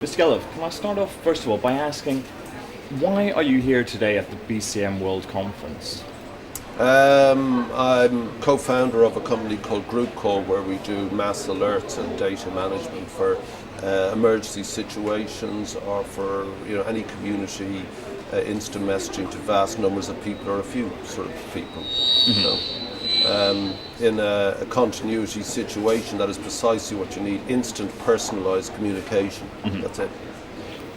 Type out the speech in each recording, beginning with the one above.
Mr. Geldof, can I start off first of all by asking, why are you here today at the BCM World Conference? I'm co-founder of a company called Group Call, where we do mass alerts and data management for emergency situations, or for any community instant messaging to vast numbers of people or a few sort of people. In a continuity situation, that is precisely what you need: instant, personalised communication. That's it.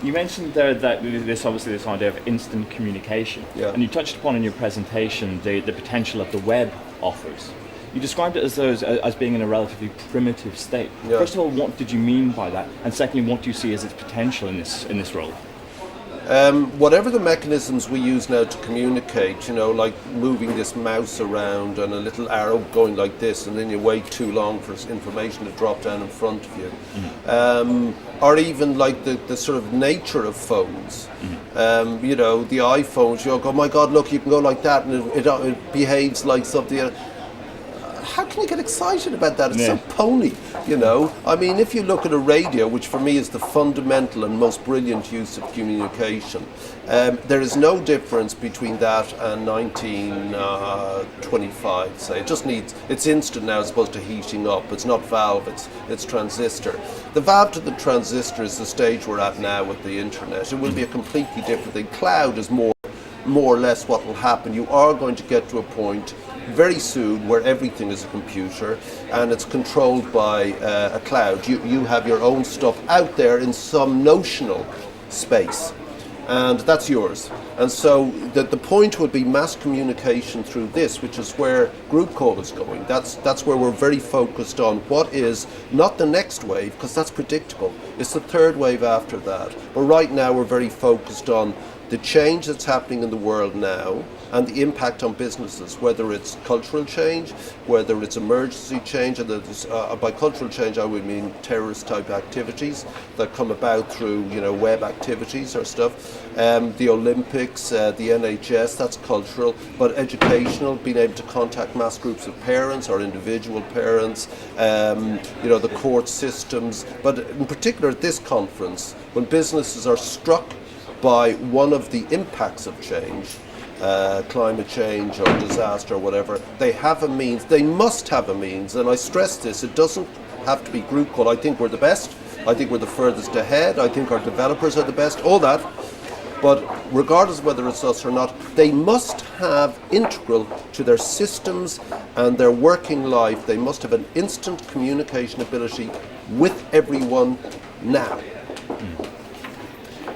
You mentioned there that this idea of instant communication, and you touched upon in your presentation the potential that the web offers. You described it as being in a relatively primitive state. First of all, what did you mean by that? And secondly, what do you see as its potential in this role? Whatever the mechanisms we use now to communicate, like moving this mouse around and a little arrow going like this, and then you wait too long for information to drop down in front of you, or even like the sort of nature of phones. The iPhones, you go, oh my God, look, you can go like that, and it behaves like something. How can you get excited about that? It's so pony, I mean, if you look at a radio, which for me is the fundamental and most brilliant use of communication, there is no difference between that and 1925, say. It's instant now as opposed to heating up. It's not valve, it's transistor. The valve to the transistor is the stage we're at now with the internet. It will be a completely different thing. Cloud is more or less what will happen. You are going to get to a point very soon where everything is a computer and it's controlled by a cloud. You have your own stuff out there in some notional space, and that's yours. And so the point would be mass communication through this, which is where Group Call is going. That's where we're very focused on what is not the next wave, because that's predictable. It's the third wave after that. But right now we're very focused on the change that's happening in the world now and the impact on businesses, whether it's cultural change, whether it's emergency change, and by cultural change I would mean terrorist type activities that come about through web activities or stuff, the Olympics, the NHS, that's cultural, but educational, being able to contact mass groups of parents or individual parents, the court systems, but in particular at this conference, when businesses are struck by one of the impacts of change, climate change or disaster or whatever, they must have a means, and I stress this, it doesn't have to be Group Call. I think we're the best, I think we're the furthest ahead, I think our developers are the best, all that, but regardless of whether it's us or not, they must have integral to their systems and their working life, they must have an instant communication ability with everyone now.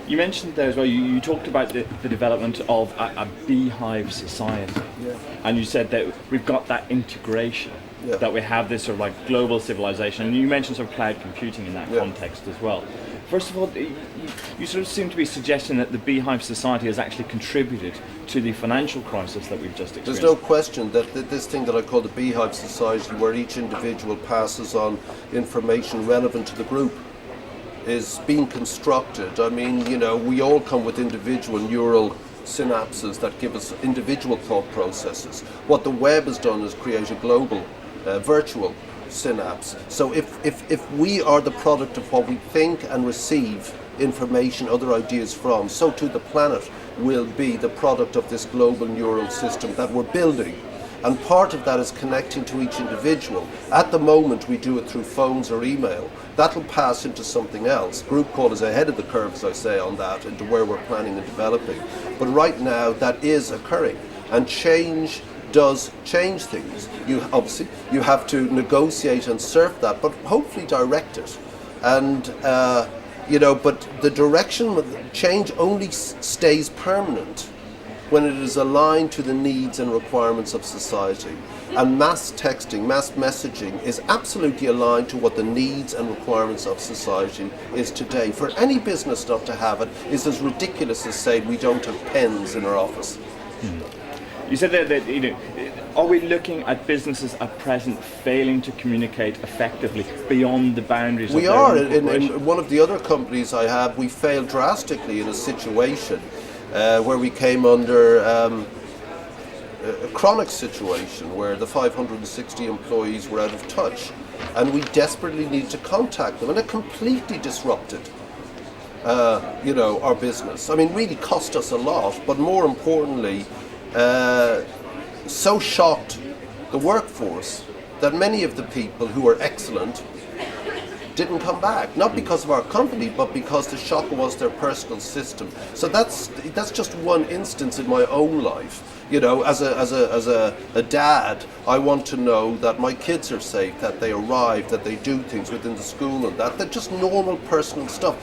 You mentioned there as well, you talked about the development of a beehive society, and you said that we've got that integration, that we have this sort of like global civilization, and you mentioned sort of cloud computing in that context as well. First of all, you sort of seem to be suggesting that the beehive society has actually contributed to the financial crisis that we've just experienced. There's no question that this thing that I call the beehive society, where each individual passes on information relevant to the group, is being constructed. I mean, we all come with individual neural synapses that give us individual thought processes. What the web has done is create a global, virtual synapse. So if we are the product of what we think and receive information, other ideas from, so too the planet will be the product of this global neural system that we're building. And part of that is connecting to each individual. At the moment, we do it through phones or email. That'll pass into something else. Group Call is ahead of the curve, as I say, on that, into where we're planning and developing. But right now, that is occurring. And change does change things. You have to negotiate and surf that, but hopefully direct it. And, but the direction of change only stays permanent when it is aligned to the needs and requirements of society. And mass texting, mass messaging is absolutely aligned to what the needs and requirements of society is today. For any business not to have it is as ridiculous as saying we don't have pens in our office. You said that are we looking at businesses at present failing to communicate effectively beyond the boundaries we of their are. own In one of the other companies I have, we failed drastically in a situation where we came under a chronic situation where the 560 employees were out of touch, and we desperately needed to contact them, and it completely disrupted our business. I mean, really cost us a lot, but more importantly, so shocked the workforce that many of the people who are excellent didn't come back, not because of our company, but because the shock was their personal system. So that's just one instance in my own life. As a dad, I want to know that my kids are safe, that they arrive, that they do things within the school, and that they're just normal personal stuff.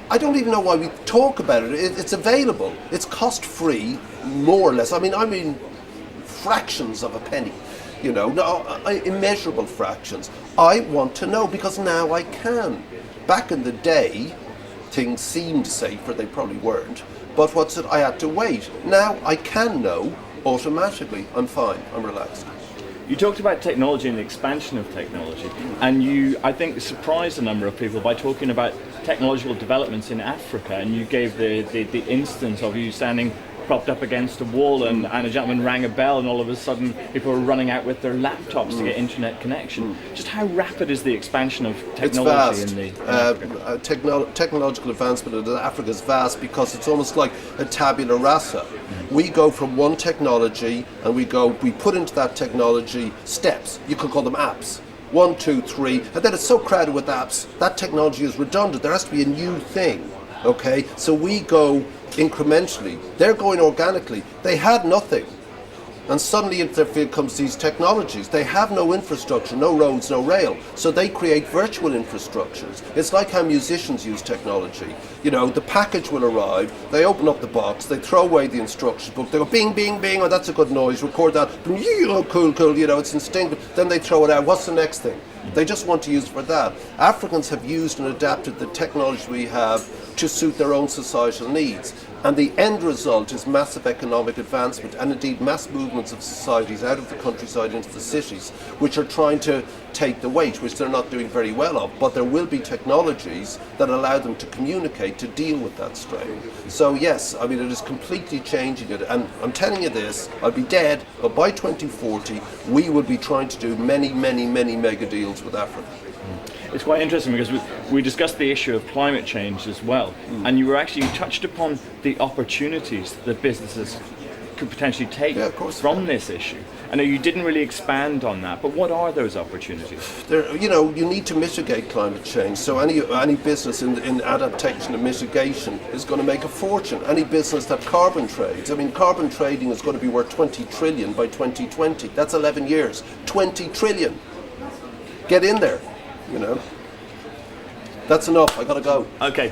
I don't even know why we talk about it. It's available. It's cost-free, more or less. I mean, fractions of a penny. Immeasurable fractions. I want to know because now I can. Back in the day, things seemed safer, they probably weren't, but I had to wait. Now I can know automatically. I'm fine, I'm relaxed. You talked about technology and the expansion of technology, and you, I think, surprised a number of people by talking about technological developments in Africa, and you gave the instance of you standing propped up against a wall and a gentleman rang a bell and all of a sudden people were running out with their laptops to get internet connection. Just how rapid is the expansion of technology in Africa? Technological advancement in Africa is vast because it's almost like a tabula rasa. We go from one technology and we put into that technology steps. You could call them apps. 1, 2, 3, and then it's so crowded with apps, that technology is redundant. There has to be a new thing. Okay, so we go incrementally. They're going organically. They had nothing, and suddenly into their field comes these technologies. They have no infrastructure, no roads, no rail, so they create virtual infrastructures. It's like how musicians use technology. The package will arrive, they open up the box, they throw away the instructions book, they go bing, bing, bing, oh that's a good noise, record that, cool, it's instinctive, then they throw it out, what's the next thing? They just want to use it for that. Africans have used and adapted the technology we have to suit their own societal needs. And the end result is massive economic advancement and indeed mass movements of societies out of the countryside into the cities, which are trying to take the weight, which they're not doing very well of. But there will be technologies that allow them to communicate, to deal with that strain. So yes, it is completely changing it. And I'm telling you this, I'll be dead, but by 2040, we will be trying to do many, many, many mega deals with Africa. It's quite interesting because we discussed the issue of climate change as well, and you touched upon the opportunities that businesses could potentially take from this issue. I know you didn't really expand on that, but what are those opportunities? You need to mitigate climate change. So any business in adaptation and mitigation is going to make a fortune. Any business that carbon trades, carbon trading is going to be worth 20 trillion by 2020. That's 11 years. 20 trillion. Get in there. That's enough. I gotta go. Okay.